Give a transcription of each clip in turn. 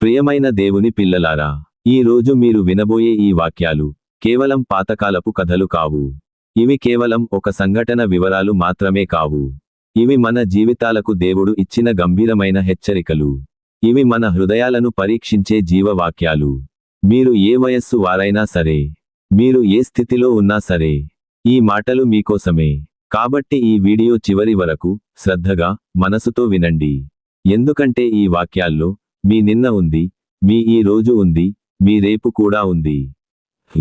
ప్రియమైన దేవుని పిల్లలారా, ఈ రోజు మీరు వినబోయే ఈ వాక్యాలు కేవలం పాతకాలపు కథలు కావు. ఇవి కేవలం ఒక సంఘటన వివరాలు మాత్రమే కావు. ఇవి మన జీవితాలకు దేవుడు ఇచ్చిన గంభీరమైన హెచ్చరికలు. ఇవి మన హృదయాలను పరీక్షించే జీవవాక్యాలు. మీరు ఏ వయస్సు వారైనా సరే, మీరు ఏ స్థితిలో ఉన్నా సరే, ఈ మాటలు మీకోసమే. కాబట్టి ఈ వీడియో చివరి వరకు శ్రద్ధగా, మనసుతో వినండి. ఎందుకంటే ఈ వాక్యాల్లో మీ నిన్న ఉంది, మీ ఈ రోజు ఉంది, మీ రేపు కూడా ఉంది.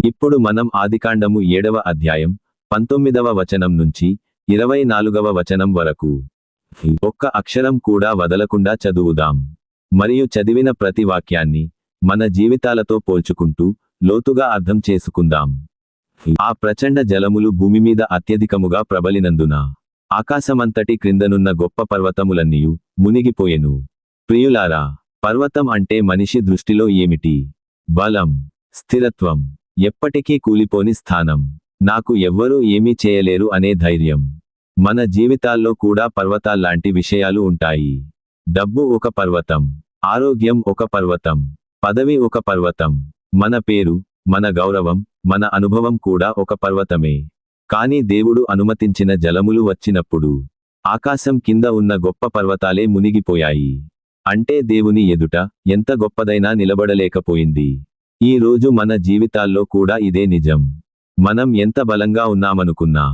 ఇప్పుడు మనం ఆదికాండము 7వ అధ్యాయం 19వ వచనం నుంచి 24వ వచనం వరకు ఒక్క అక్షరం కూడా వదలకుండా చదువుదాం. మరియు చదివిన ప్రతి వాక్యాన్ని మన జీవితాలతో పోల్చుకుంటూ లోతుగా అర్థం చేసుకుందాం. ఆ ప్రచండ జలములు భూమి మీద అత్యధికముగా ప్రబలినందున ఆకాశమంతటి క్రిందనున్న గొప్ప పర్వతములన్నీయు మునిగిపోయెను. ప్రియులారా, పర్వతం అంటే మనిషి దృష్టిలో ఏమిటి? బలం, స్థిరత్వం, ఎప్పటికీ కూలిపోని స్థానం, నాకు ఎవ్వరూ ఏమీ చేయలేరు అనే ధైర్యం. మన జీవితాల్లో కూడా పర్వతాల్లాంటి విషయాలు ఉంటాయి. డబ్బు ఒక పర్వతం, ఆరోగ్యం ఒక పర్వతం, పదవి ఒక పర్వతం, మన పేరు, మన గౌరవం, మన అనుభవం కూడా ఒక పర్వతమే. కానీ దేవుడు అనుమతించిన జలములు వచ్చినప్పుడు ఆకాశం కింద ఉన్న గొప్ప పర్వతాలే మునిగిపోయాయి. అంటే దేవుని ఎదుట ఎంత గొప్పదైనా నిలబడలేకపోయింది. ఈ రోజు మన జీవితాల్లో కూడా ఇదే నిజం. మనం ఎంత బలంగా ఉన్నామనుకున్నా,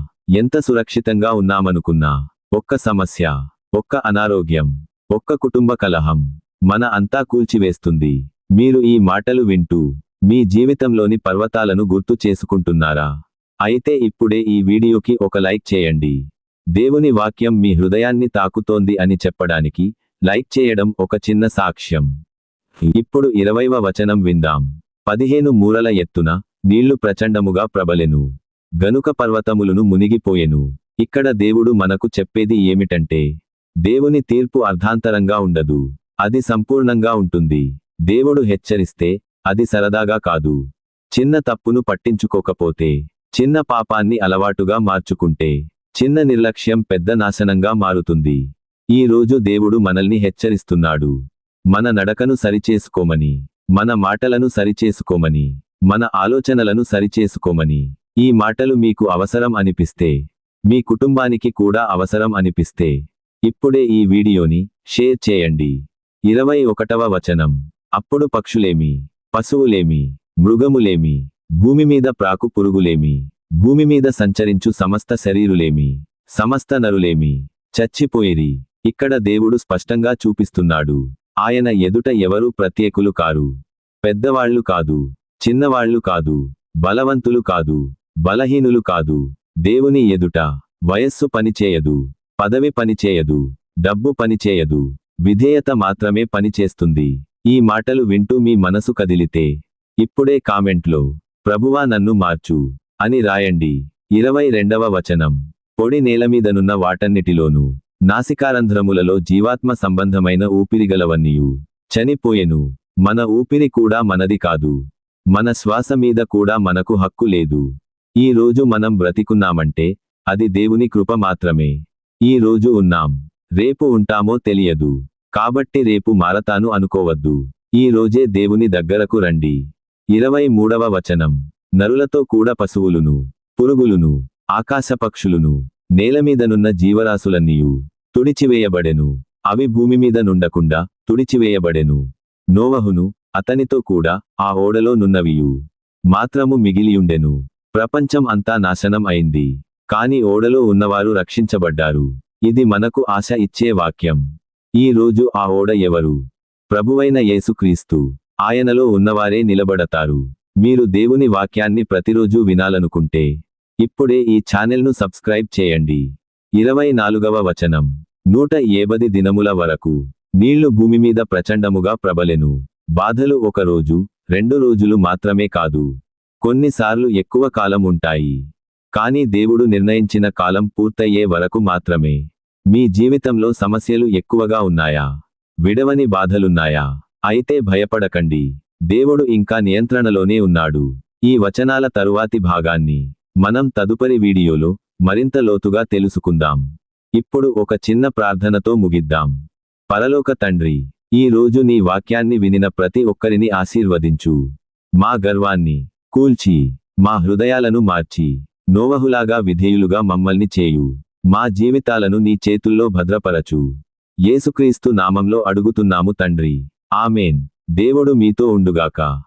ఎంత సురక్షితంగా ఉన్నామనుకున్నా, ఒక్క సమస్య, ఒక్క అనారోగ్యం, ఒక్క కుటుంబ కలహం మన అంతా కూల్చివేస్తుంది. మీరు ఈ మాటలు వింటూ మీ జీవితంలోని పర్వతాలను గుర్తు చేసుకుంటున్నారా? అయితే ఇప్పుడే ఈ వీడియోకి ఒక లైక్ చేయండి. దేవుని వాక్యం మీ హృదయాన్ని తాకుతోంది అని చెప్పడానికి లైక్ చేయడం ఒక చిన్న సాక్ష్యం. ఇప్పుడు 20వ వచనం విందాం. 15 మూరల ఎత్తున నీళ్లు ప్రచండముగా ప్రబలెను, గనుక పర్వతములను మునిగిపోయెను. ఇక్కడ దేవుడు మనకు చెప్పేది ఏమిటంటే, దేవుని తీర్పు అర్ధాంతరంగా ఉండదు, అది సంపూర్ణంగా ఉంటుంది. దేవుడు హెచ్చరిస్తే అది సరదాగా కాదు. చిన్న తప్పును పట్టించుకోకపోతే, చిన్న పాపాన్ని అలవాటుగా మార్చుకుంటే, చిన్న నిర్లక్ష్యం పెద్ద నాశనంగా మారుతుంది. ఈ రోజు దేవుడు మనల్ని హెచ్చరిస్తున్నాడు. మన నడకను సరిచేసుకోమని, మన మాటలను సరిచేసుకోమని, మన ఆలోచనలను సరిచేసుకోమని. ఈ మాటలు మీకు అవసరం అనిపిస్తే, మీ కుటుంబానికి కూడా అవసరం అనిపిస్తే, ఇప్పుడే ఈ వీడియోని షేర్ చేయండి. 21వ వచనం. అప్పుడు పక్షులేమి, పశువులేమి, మృగములేమి, భూమి మీద ప్రాకు పురుగులేమి, భూమి మీద సంచరించు సమస్త శరీరులేమి, సమస్త నరులేమి చచ్చిపోయిరి. ఇక్కడ దేవుడు స్పష్టంగా చూపిస్తున్నాడు, ఆయన ఎదుట ఎవరూ ప్రత్యేకులు కారు. పెద్దవాళ్లు కాదు, చిన్నవాళ్లు కాదు, బలవంతులు కాదు, బలహీనులు కాదు. దేవుని ఎదుట వయస్సు పనిచేయదు, పదవి పనిచేయదు, డబ్బు పనిచేయదు, విధేయత మాత్రమే పనిచేస్తుంది. ఈ మాటలు వింటూ మీ మనసు కదిలితే ఇప్పుడే కామెంట్లో ప్రభువా నన్ను మార్చు అని రాయండి. 22వ వచనం. పొడి నేలమీదనున్న వాటన్నిటిలోనూ నాసికారంధ్రములలో జీవాత్మ సంబంధమైన ఊపిరిగలవన్నీయు చనిపోయెను. మన ఊపిరి కూడా మనది కాదు, మన శ్వాస మీద కూడా మనకు హక్కు లేదు. ఈ రోజు మనం బ్రతికున్నామంటే అది దేవుని కృప మాత్రమే. ఈ రోజు ఉన్నాం, రేపు ఉంటామో తెలియదు. కాబట్టి రేపు మారతాను అనుకోవద్దు. ఈ రోజే దేవుని దగ్గరకు రండి. 23వ వచనం. నరులతో కూడా పశువులును, పురుగులును, ఆకాశపక్షులును, నేలమీదనున్న జీవరాశులన్నీయు తుడిచివేయబడెను. అవి భూమిమీద నుండకుండా తుడిచివేయబడెను. నోవహును అతనితో కూడా ఆ ఓడలో నున్నవియు మాత్రము మిగిలియుండెను. ప్రపంచం అంతా నాశనం అయింది, కాని ఓడలో ఉన్నవారు రక్షించబడ్డారు. ఇది మనకు ఆశ ఇచ్చే వాక్యం. ఈ రోజు ఆ ఓడ ఎవరు? ప్రభువైన యేసుక్రీస్తు. ఆయనలో ఉన్నవారే నిలబడతారు. మీరు దేవుని వాక్యాన్ని ప్రతిరోజు వినాలనుకుంటే ఇప్పుడే ఈ ఛానెల్ను సబ్స్క్రైబ్ చేయండి. 24వ వచనం. 180 దినముల వరకు నీళ్లు భూమి మీద ప్రచండముగా ప్రబలెను. బాధలు ఒక రోజు, 2 రోజులు మాత్రమే కాదు, కొన్నిసార్లు ఎక్కువ కాలం ఉంటాయి. కానీ దేవుడు నిర్ణయించిన కాలం పూర్తయ్యే వరకు మాత్రమే. మీ జీవితంలో సమస్యలు ఎక్కువగా ఉన్నాయా? విడవని బాధలున్నాయా? అయితే భయపడకండి, దేవుడు ఇంకా నియంత్రణలోనే ఉన్నాడు. ఈ వచనాల తరువాతి భాగాన్ని మనం తదుపరి వీడియోలో మరింత లోతుగా తెలుసుకుందాం. ఇప్పుడు ఒక చిన్న ప్రార్థనతో ముగిద్దాం. పరలోక తండ్రి, ఈ రోజు నీ వాక్యాన్ని వినిన ప్రతి ఒక్కరిని ఆశీర్వదించు. మా గర్వాన్ని కూల్చి మా హృదయాలను మార్చి నోవహులాగా విధేయులుగా మమ్మల్ని చేయు. మా జీవితాలను నీ చేతుల్లో భద్రపరచు. యేసుక్రీస్తు నామంలో అడుగుతున్నాము తండ్రి. ఆమేన్. దేవుడు మీతో ఉండుగాక.